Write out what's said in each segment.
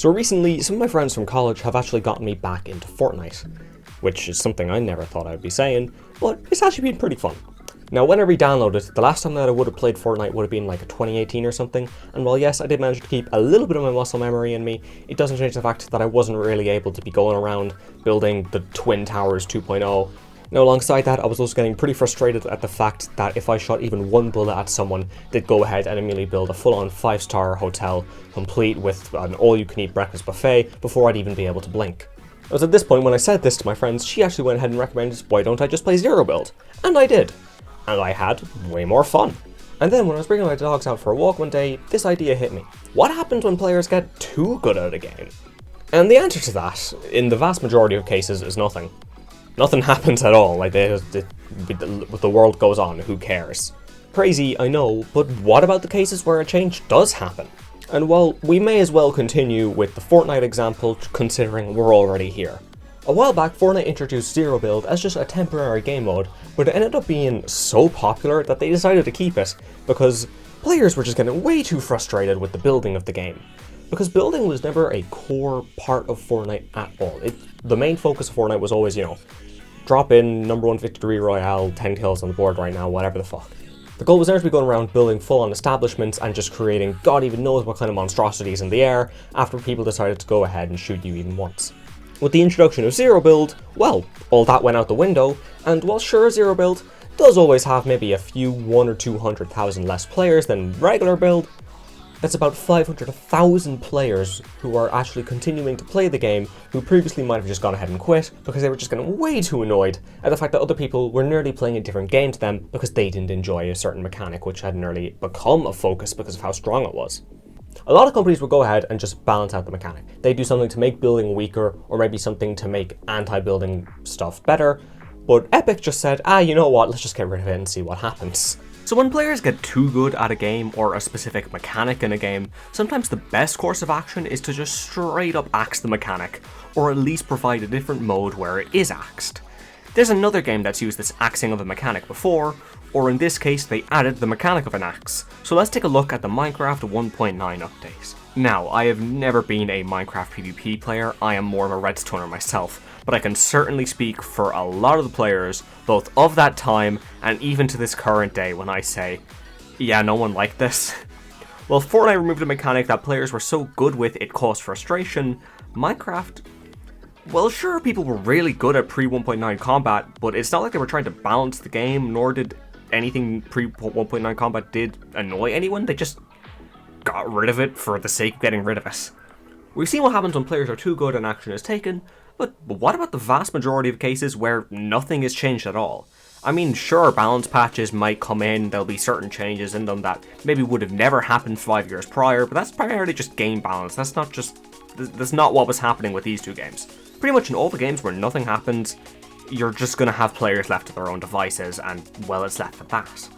So recently, some of my friends from college have actually gotten me back into Fortnite, which is something I never thought I'd be saying, but it's actually been pretty fun. Now, when I re-downloaded it, the last time that I would have played Fortnite would have been like 2018 or something, and while yes, I did manage to keep a little bit of my muscle memory in me, it doesn't change the fact that I wasn't really able to be going around building the Twin Towers 2.0. Now, alongside that, I was also getting pretty frustrated at the fact that if I shot even one bullet at someone, they'd go ahead and immediately build a full-on 5-star hotel, complete with an all-you-can-eat breakfast buffet, before I'd even be able to blink. It was at this point when I said this to my friends, she actually went ahead and recommended, why don't I just play Zero Build? And I did. And I had way more fun. And then when I was bringing my dogs out for a walk one day, this idea hit me. What happens when players get too good at a game? And the answer to that, in the vast majority of cases, is nothing. Nothing happens at all, like the world goes on, who cares? Crazy, I know, but what about the cases where a change does happen? And well, we may as well continue with the Fortnite example, considering we're already here. A while back, Fortnite introduced Zero Build as just a temporary game mode, but it ended up being so popular that they decided to keep it, because players were just getting way too frustrated with the building of the game. Because building was never a core part of Fortnite at all. The main focus of Fortnite was always, drop in, number 1 victory royale, 10 kills on the board right now, whatever the fuck. The goal was never to be going around building full-on establishments and just creating God even knows what kind of monstrosities in the air after people decided to go ahead and shoot you even once. With the introduction of Zero Build, well, all that went out the window, and while sure, Zero Build does always have maybe a few 100,000 or 200,000 less players than regular build, that's about 500,000 players who are actually continuing to play the game who previously might have just gone ahead and quit because they were just getting way too annoyed at the fact that other people were nearly playing a different game to them because they didn't enjoy a certain mechanic which had nearly become a focus because of how strong it was. A lot of companies will go ahead and just balance out the mechanic. They do something to make building weaker or maybe something to make anti-building stuff better, but Epic just said, you know what, let's just get rid of it and see what happens. So when players get too good at a game or a specific mechanic in a game, sometimes the best course of action is to just straight up axe the mechanic, or at least provide a different mode where it is axed. There's another game that's used this axing of a mechanic before, or in this case they added the mechanic of an axe. So let's take a look at the Minecraft 1.9 update. Now, I have never been a Minecraft PvP player, I am more of a redstoner myself, but I can certainly speak for a lot of the players, both of that time and even to this current day when I say, yeah, no one liked this. Well, Fortnite removed a mechanic that players were so good with it caused frustration. Minecraft, well sure, people were really good at pre-1.9 combat, but it's not like they were trying to balance the game, nor did anything pre-1.9 combat did annoy anyone, they just got rid of it for the sake of getting rid of it. We've seen what happens when players are too good and action is taken, but what about the vast majority of cases where nothing is changed at all? I mean, sure, balance patches might come in, there'll be certain changes in them that maybe would have never happened 5 years prior, but that's primarily just game balance, that's not what was happening with these two games. Pretty much in all the games where nothing happens, you're just going to have players left to their own devices, and well, it's left at that.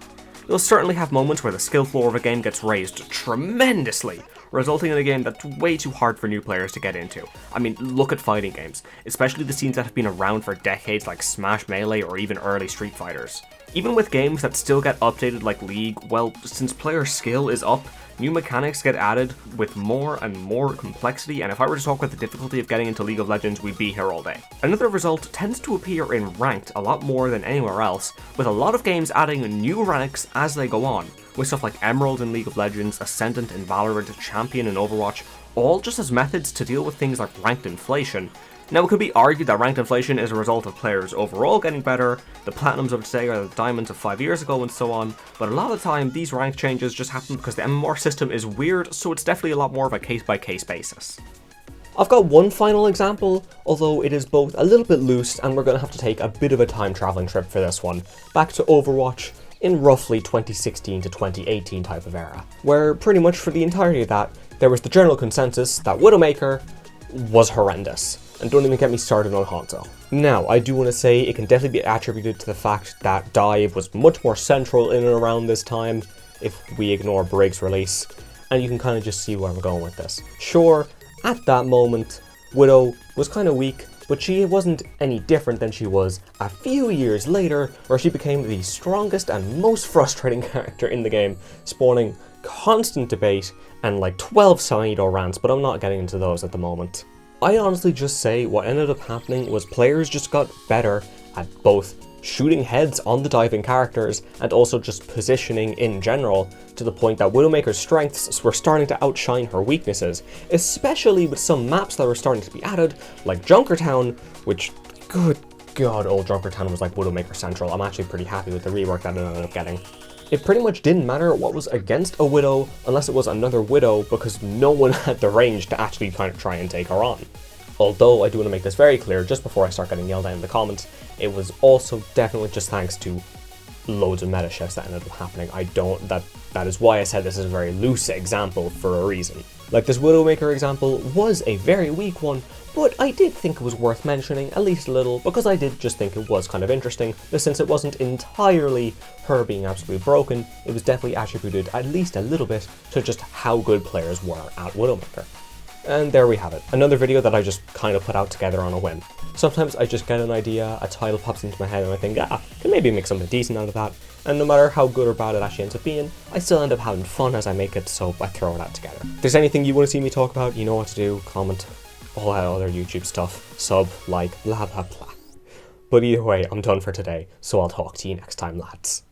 You'll certainly have moments where the skill floor of a game gets raised tremendously, resulting in a game that's way too hard for new players to get into. I mean, look at fighting games, especially the scenes that have been around for decades like Smash Melee or even early Street Fighters. Even with games that still get updated like League, well, since player skill is up, new mechanics get added with more and more complexity, and if I were to talk about the difficulty of getting into League of Legends, we'd be here all day. Another result tends to appear in Ranked a lot more than anywhere else, with a lot of games adding new ranks as they go on, with stuff like Emerald in League of Legends, Ascendant in Valorant, Champion in Overwatch, all just as methods to deal with things like ranked inflation. Now, it could be argued that ranked inflation is a result of players overall getting better, the platinums of today are the diamonds of 5 years ago and so on, but a lot of the time these rank changes just happen because the MMR system is weird, so it's definitely a lot more of a case-by-case basis. I've got one final example, although it is both a little bit loose and we're going to have to take a bit of a time traveling trip for this one, back to Overwatch in roughly 2016 to 2018 type of era, where pretty much for the entirety of that, there was the general consensus that Widowmaker was horrendous. And don't even get me started on Hanzo. Now, I do want to say it can definitely be attributed to the fact that Dive was much more central in and around this time, if we ignore Briggs' release, and you can kind of just see where I'm going with this. Sure, at that moment, Widow was kind of weak, but she wasn't any different than she was a few years later, where she became the strongest and most frustrating character in the game, spawning constant debate and like 12 Saito rants, but I'm not getting into those at the moment. I honestly just say what ended up happening was players just got better at both shooting heads on the diving characters and also just positioning in general, to the point that Widowmaker's strengths were starting to outshine her weaknesses, especially with some maps that were starting to be added, like Junkertown, which, good god, old Junkertown was like Widowmaker Central. I'm actually pretty happy with the rework that it ended up getting. It pretty much didn't matter what was against a Widow unless it was another Widow, because no one had the range to actually kind of try and take her on. Although I do want to make this very clear just before I start getting yelled at in the comments, it was also definitely just thanks to loads of meta shifts that ended up happening. That is why I said this is a very loose example for a reason. Like, this Widowmaker example was a very weak one, but I did think it was worth mentioning, at least a little, because I did just think it was kind of interesting, but since it wasn't entirely her being absolutely broken, it was definitely attributed at least a little bit to just how good players were at Widowmaker. And there we have it, another video that I just kind of put out together on a whim. Sometimes I just get an idea, a title pops into my head, and I think, I can maybe make something decent out of that, and no matter how good or bad it actually ends up being, I still end up having fun as I make it, so I throw it out together. If there's anything you want to see me talk about, you know what to do, comment, all that other YouTube stuff, sub, like, blah blah blah. But either way, I'm done for today, so I'll talk to you next time, lads.